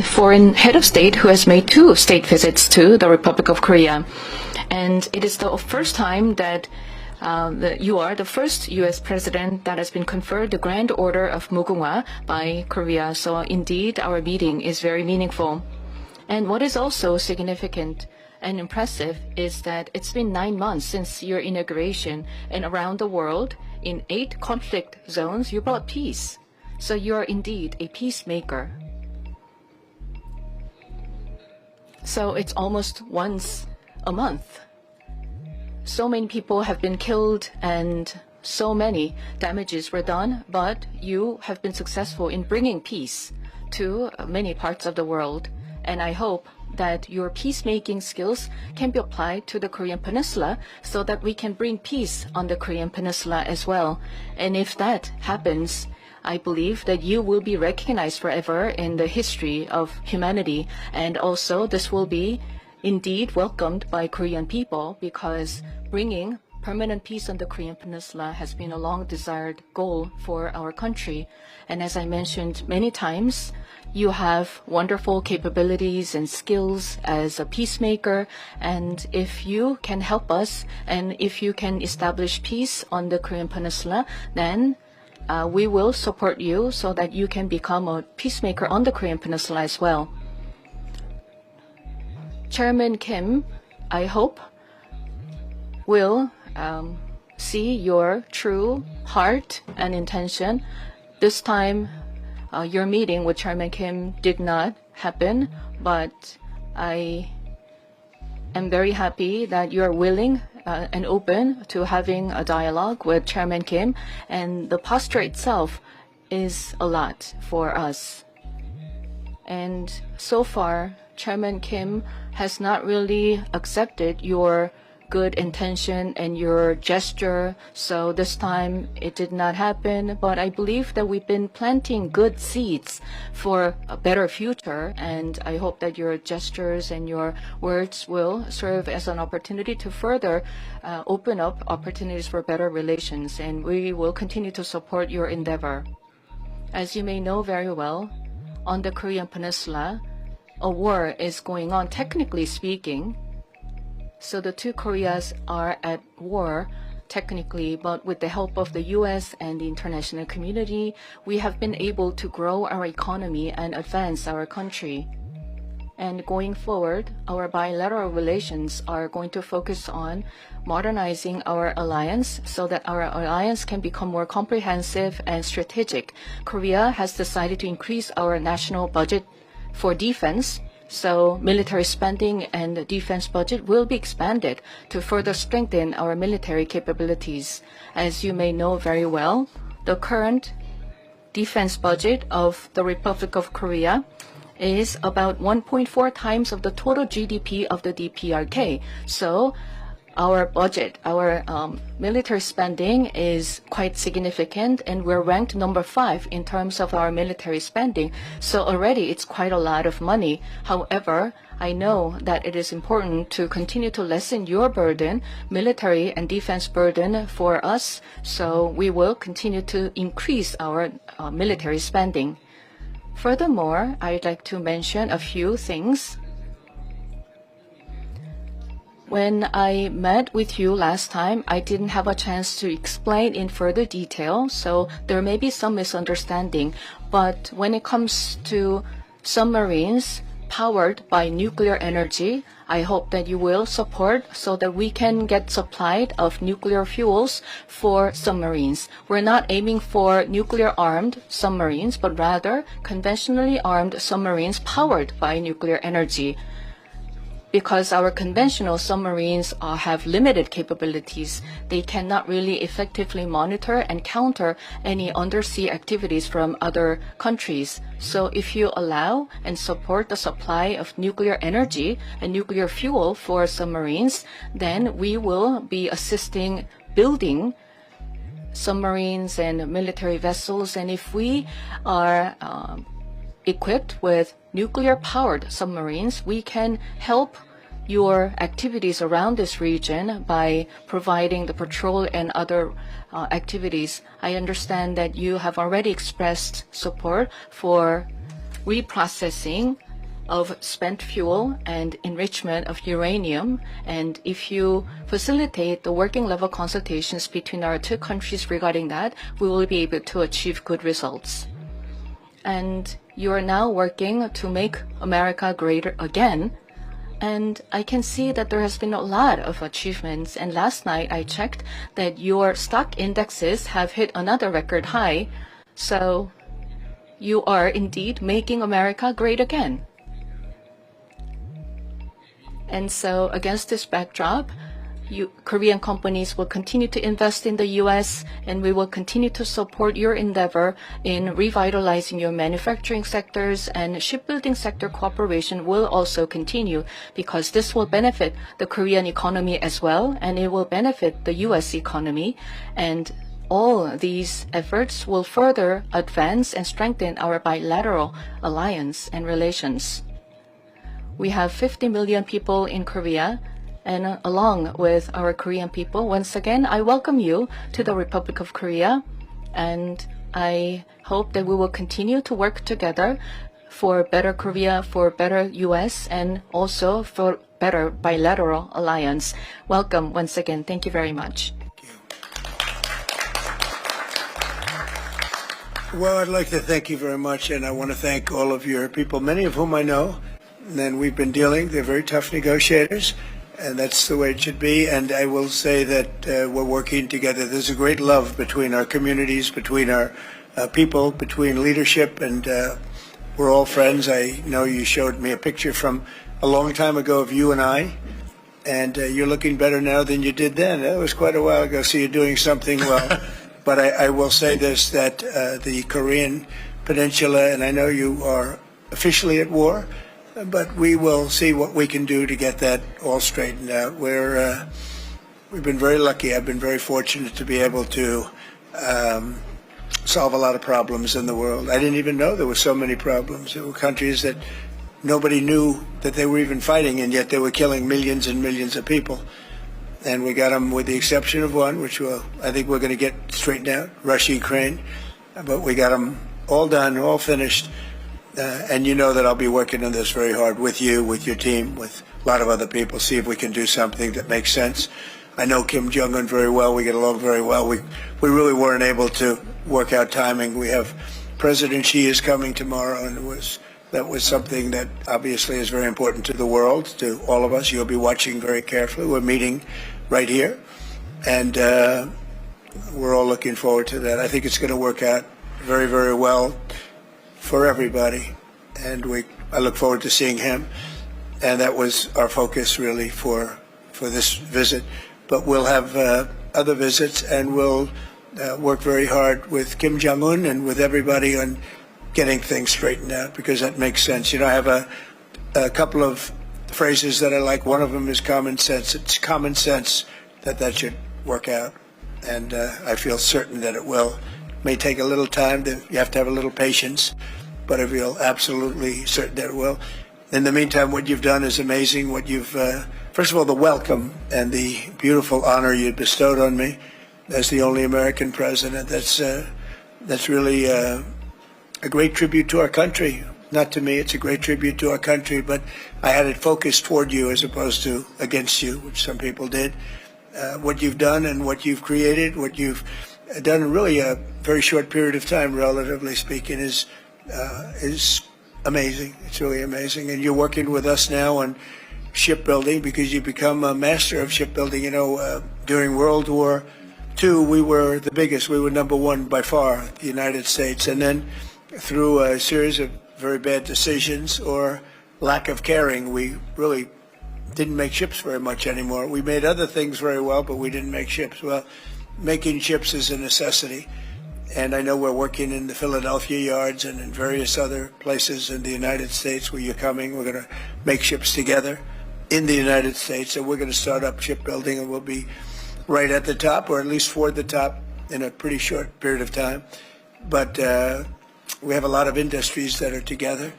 foreign head of state who has made 2 state visits to the Republic of Korea. And it is the first time that you are the first U.S. president that has been conferred the Grand Order of Mugunghwa by Korea. So indeed, our meeting is very meaningful. And what is also significant and impressive is that it's been 9 months since your inauguration, and around the world, in 8 conflict zones, you brought peace. So you are indeed a peacemaker. So it's almost once a month. So many people have been killed and so many damages were done, but you have been successful in bringing peace to many parts of the world. And I hope that your peacemaking skills can be applied to the Korean Peninsula so that we can bring peace on the Korean Peninsula as well. And if that happens, I believe that you will be recognized forever in the history of humanity. And also this will be indeed welcomed by Korean people, because bringing permanent peace on the Korean Peninsula has been a long desired goal for our country. And as I mentioned many times, you have wonderful capabilities and skills as a peacemaker. And if you can help us, and if you can establish peace on the Korean Peninsula, then we will support you so that you can become a peacemaker on the Korean Peninsula as well. Chairman Kim, I hope, will see your true heart and intention. This time, your meeting with Chairman Kim did not happen, but I am very happy that you are willing and open to having a dialogue with Chairman Kim, and the posture itself is a lot for us. And so far, Chairman Kim has not really accepted your good intention and your gesture, so this time it did not happen. But I believe that we've been planting good seeds for a better future, and I hope that your gestures and your words will serve as an opportunity to further open up opportunities for better relations, and we will continue to support your endeavor. As you may know very well, on the Korean Peninsula, a war is going on, technically speaking. So the 2 Koreas are at war, technically, but with the help of the U.S. and the international community, we have been able to grow our economy and advance our country. And going forward, our bilateral relations are going to focus on modernizing our alliance so that our alliance can become more comprehensive and strategic. Korea has decided to increase our national budget for defense, so military spending and the defense budget will be expanded to further strengthen our military capabilities. As you may know very well, the current defense budget of the Republic of Korea is about 1.4 times of the total GDP of the DPRK. So our budget, our military spending is quite significant, and we're ranked number 5 in terms of our military spending. So already it's quite a lot of money. However, I know that it is important to continue to lessen your burden, military and defense burden for us. So we will continue to increase our military spending. Furthermore, I'd like to mention a few things. When I met with you last time, I didn't have a chance to explain in further detail, so there may be some misunderstanding. But when it comes to submarines powered by nuclear energy, I hope that you will support so that we can get supplied of nuclear fuels for submarines. We're not aiming for nuclear-armed submarines, but rather conventionally armed submarines powered by nuclear energy. Because our conventional submarines have limited capabilities, they cannot really effectively monitor and counter any undersea activities from other countries. So if you allow and support the supply of nuclear energy and nuclear fuel for submarines, then we will be assisting building submarines and military vessels. And if we are equipped with nuclear-powered submarines, we can help your activities around this region by providing the patrol and other activities. I understand that you have already expressed support for reprocessing of spent fuel and enrichment of uranium. And if you facilitate the working level consultations between our two countries regarding that, we will be able to achieve good results. And you are now working to make America greater again. And I can see that there has been a lot of achievements. And last night I checked that your stock indexes have hit another record high. So you are indeed making America great again. And so against this backdrop, Korean companies will continue to invest in the U.S. and we will continue to support your endeavor in revitalizing your manufacturing sectors, and shipbuilding sector cooperation will also continue because this will benefit the Korean economy as well, and it will benefit the U.S. economy. And all these efforts will further advance and strengthen our bilateral alliance and relations. We have 50 million people in Korea, and along with our Korean people, once again, I welcome you to the Republic of Korea, and I hope that we will continue to work together for better Korea, for better U.S., and also for better bilateral alliance. Welcome once again. Thank you very much. Well, I'd like to thank you very much, and I want to thank all of your people, many of whom I know, and we've been dealing. They're very tough negotiators, and that's the way it should be. And I will say that we're working together. There's a great love between our communities, between our people, between leadership, and we're all friends. I know you showed me a picture from a long time ago of you and I, and you're looking better now than you did then. That was quite a while ago, so you're doing something well. But I will say this, that the Korean Peninsula, and I know you are officially at war, but we will see what we can do to get that all straightened out. We've been very lucky. I've been very fortunate to be able to solve a lot of problems in the world. I didn't even know there were so many problems. There were countries that nobody knew that they were even fighting, and yet they were killing millions and millions of people. And we got them, with the exception of one, which I think we're going to get straightened out, Russia, Ukraine. But we got them all done, all finished. And you know that I'll be working on this very hard with you, with your team, with a lot of other people, see if we can do something that makes sense. I know Kim Jong-un very well. We get along very well. We really weren't able to work out timing. We have President Xi is coming tomorrow, and that was something that obviously is very important to the world, to all of us. You'll be watching very carefully. We're meeting right here, and we're all looking forward to that. I think it's going to work out very, very well for everybody, and I look forward to seeing him. And that was our focus really for this visit. But we'll have other visits, and we'll work very hard with Kim Jong-un and with everybody on getting things straightened out, because that makes sense. You know, I have a couple of phrases that I like. One of them is common sense. It's common sense that should work out, and I feel certain that it will. It may take a little time. You have to have a little patience, but I feel absolutely certain that it will. In the meantime, what you've done is amazing. What you've, first of all, the welcome and the beautiful honor you bestowed on me as the only American president. That's really a great tribute to our country. Not to me, it's a great tribute to our country, but I had it focused toward you as opposed to against you, which some people did. What you've done and what you've created, what you've done in really a very short period of time, relatively speaking, is amazing. It's really amazing. And you're working with us now on shipbuilding because you become a master of shipbuilding. You know, during World War II, we were the biggest. We were number one by far, the United States. And then through a series of very bad decisions or lack of caring, we really didn't make ships very much anymore. We made other things very well, but we didn't make ships. Well, making ships is a necessity. And I know we're working in the Philadelphia yards and in various other places in the United States where you're coming. We're going to make ships together in the United States. And we're going to start up shipbuilding, and we'll be right at the top, or at least toward the top, in a pretty short period of time. But we have a lot of industries that are together,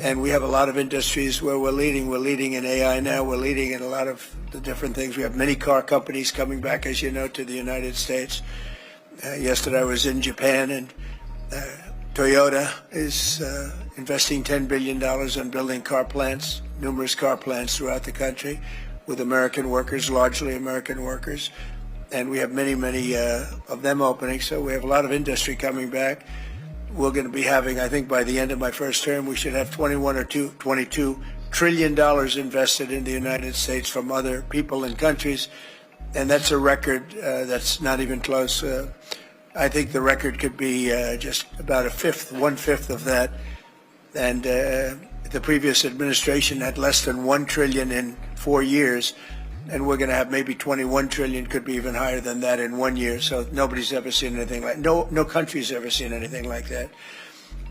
and we have a lot of industries where we're leading. We're leading in AI now. We're leading in a lot of the different things. We have many car companies coming back, as you know, to the United States. Yesterday I was in Japan, and Toyota is investing $10 billion on building car plants, numerous car plants throughout the country with American workers, largely American workers. And we have many, many of them opening, so we have a lot of industry coming back. We're going to be having, I think by the end of my first term, we should have $22 trillion invested in the United States from other people and countries. And that's a record that's not even close. I think the record could be just about one-fifth of that. And the previous administration had less than $1 trillion in 4 years. And we're going to have maybe 21 trillion, could be even higher than that in 1 year. So nobody's ever seen anything like, no country's ever seen anything like that.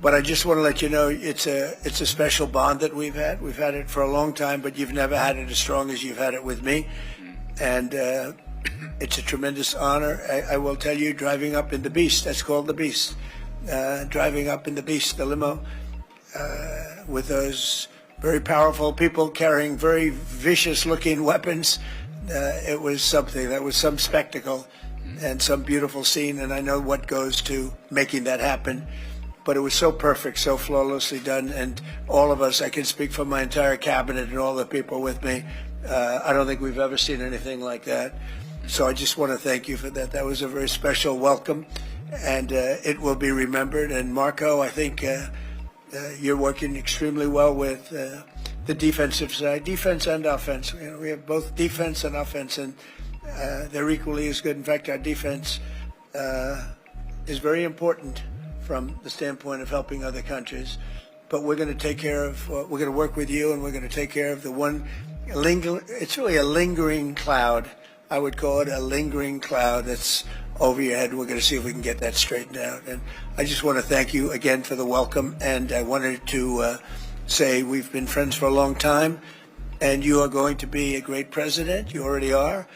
But I just want to let you know, it's a special bond that we've had. We've had it for a long time, but you've never had it as strong as you've had it with me. And it's a tremendous honor. I will tell you, driving up in the Beast, that's called the Beast, driving up in the Beast, the limo, with those very powerful people carrying very vicious-looking weapons. It was something. That was some spectacle and some beautiful scene, and I know what goes to making that happen. But it was so perfect, so flawlessly done, and all of us, I can speak for my entire cabinet and all the people with me, I don't think we've ever seen anything like that. So I just want to thank you for that. That was a very special welcome, and it will be remembered. And Marco, I think you're working extremely well with the defensive side, defense and offense. You know, we have both defense and offense, and they're equally as good. In fact, our defense is very important from the standpoint of helping other countries. But we're going to take care of, we're going to work with you, and we're going to take care of the one, it's really a lingering cloud. I would call it a lingering cloud that's over your head. We're going to see if we can get that straightened out. And I just want to thank you again for the welcome. And I wanted to say we've been friends for a long time, and you are going to be a great president. You already are.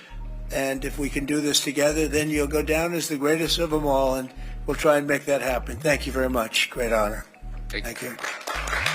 And if we can do this together, then you'll go down as the greatest of them all, and we'll try and make that happen. Thank you very much. Great honor. Thank you. Thank you.